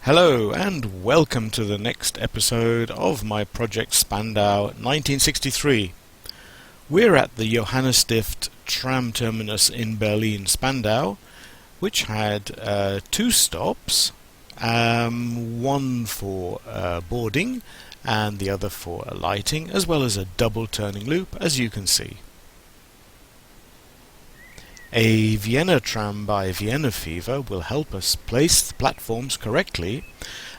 Hello and welcome to the next episode of my project Spandau 1963. We're at the Johannesstift tram terminus in Berlin, Spandau, which had two stops, one for boarding and the other for alighting, as well as a double turning loop, as you can see. A Vienna tram by Vienna Fever will help us place the platforms correctly,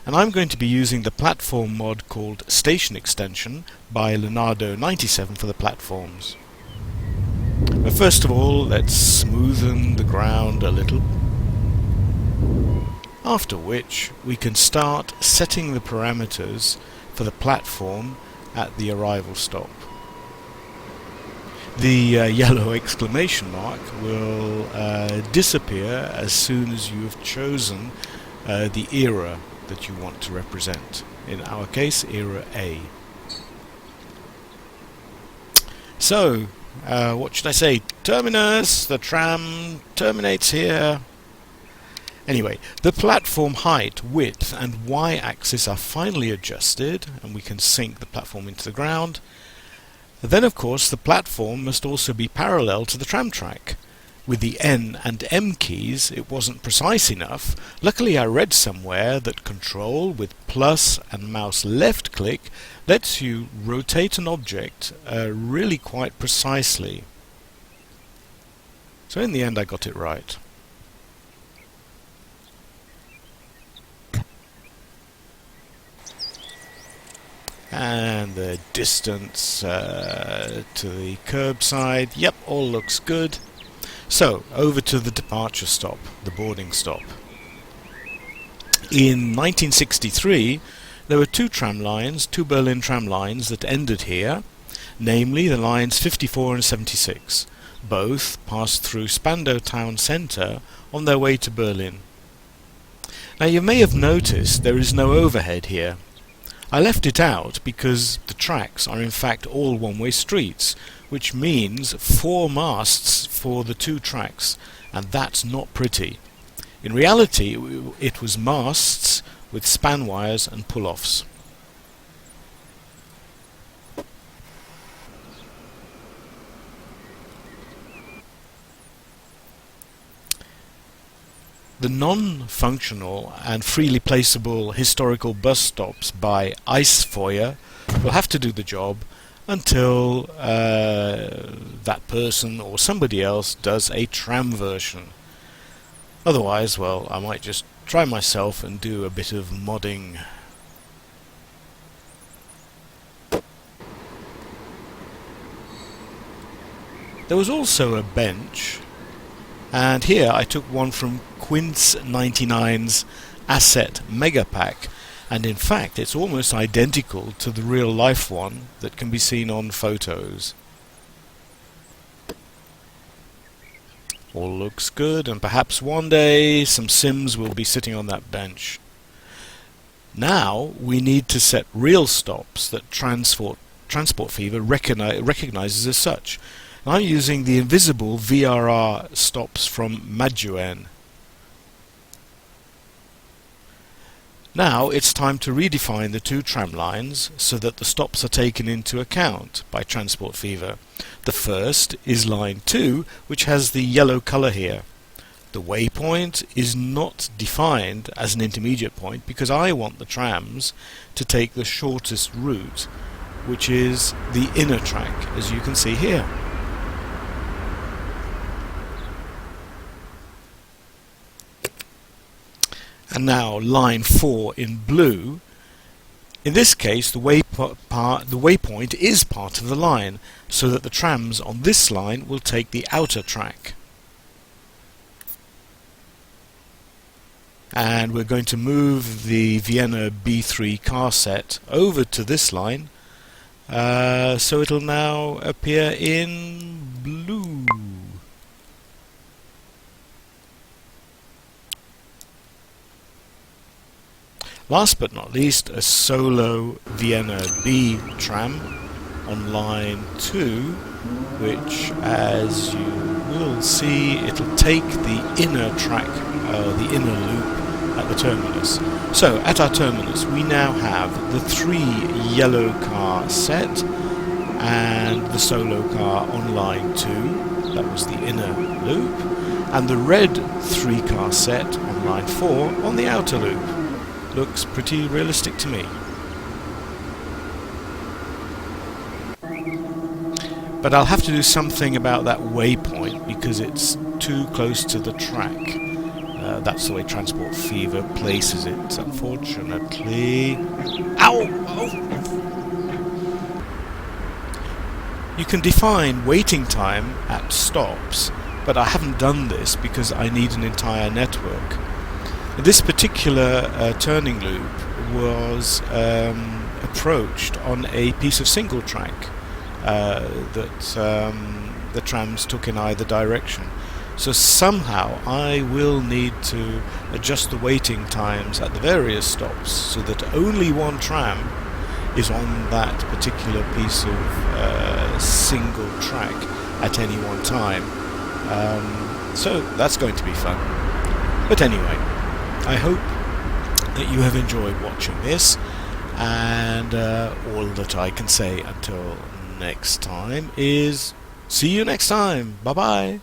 and I'm going to be using the platform mod called Station Extension by Leonardo 97 for the platforms. But first of all, let's smoothen the ground a little, after which we can start setting the parameters for the platform at the arrival stop. The yellow exclamation mark will disappear as soon as you have chosen the era that you want to represent. In our case, era A. So, what should I say? Terminus! The tram terminates here. Anyway, the platform height, width and y-axis are finally adjusted, and we can sink the platform into the ground. Then, of course, the platform must also be parallel to the tram track. With the N and M keys, it wasn't precise enough. Luckily, I read somewhere that Control with plus and mouse left click lets you rotate an object really quite precisely. So in the end, I got it right. And the distance to the curbside, yep, all looks good. So, over to the departure stop, the boarding stop. In 1963, there were two Berlin tram lines that ended here, namely the lines 54 and 76. Both passed through Spandau town centre on their way to Berlin. Now you may have noticed there is no overhead here. I left it out because the tracks are in fact all one-way streets, which means 4 masts for the two tracks, and that's not pretty. In reality, it was masts with span wires and pull-offs. The non-functional and freely placeable historical bus stops by Eisfeuer will have to do the job until that person or somebody else does a tram version. Otherwise, well, I might just try myself and do a bit of modding. There was also a bench, and here I took one from Quince 99's Asset Mega Pack, and in fact it's almost identical to the real life one that can be seen on photos. All looks good, and perhaps one day some Sims will be sitting on that bench. Now we need to set real stops that Transport Fever recognizes as such. I'm using the invisible VRR stops from Maduen. Now it's time to redefine the two tram lines so that the stops are taken into account by Transport Fever. The first is line 2, which has the yellow colour here. The waypoint is not defined as an intermediate point because I want the trams to take the shortest route, which is the inner track, as you can see here. And now line 4 in blue. In this case, the waypoint is part of the line, so that the trams on this line will take the outer track. And we're going to move the Vienna B3 car set over to this line, so it'll now appear in blue. Last but not least, a solo Vienna B tram on line 2, which, as you will see, it'll take the inner track, the inner loop, at the terminus. So at our terminus we now have the 3 yellow car set and the solo car on line 2, that was the inner loop, and the red 3 car set on line 4 on the outer loop. Looks pretty realistic to me. But I'll have to do something about that waypoint because it's too close to the track. That's the way Transport Fever places it, unfortunately. Ow! Oh. You can define waiting time at stops, but I haven't done this because I need an entire network. This particular turning loop was approached on a piece of single track that the trams took in either direction. So somehow I will need to adjust the waiting times at the various stops so that only one tram is on that particular piece of single track at any one time. So that's going to be fun. But anyway, I hope that you have enjoyed watching this, and all that I can say until next time is see you next time. Bye bye.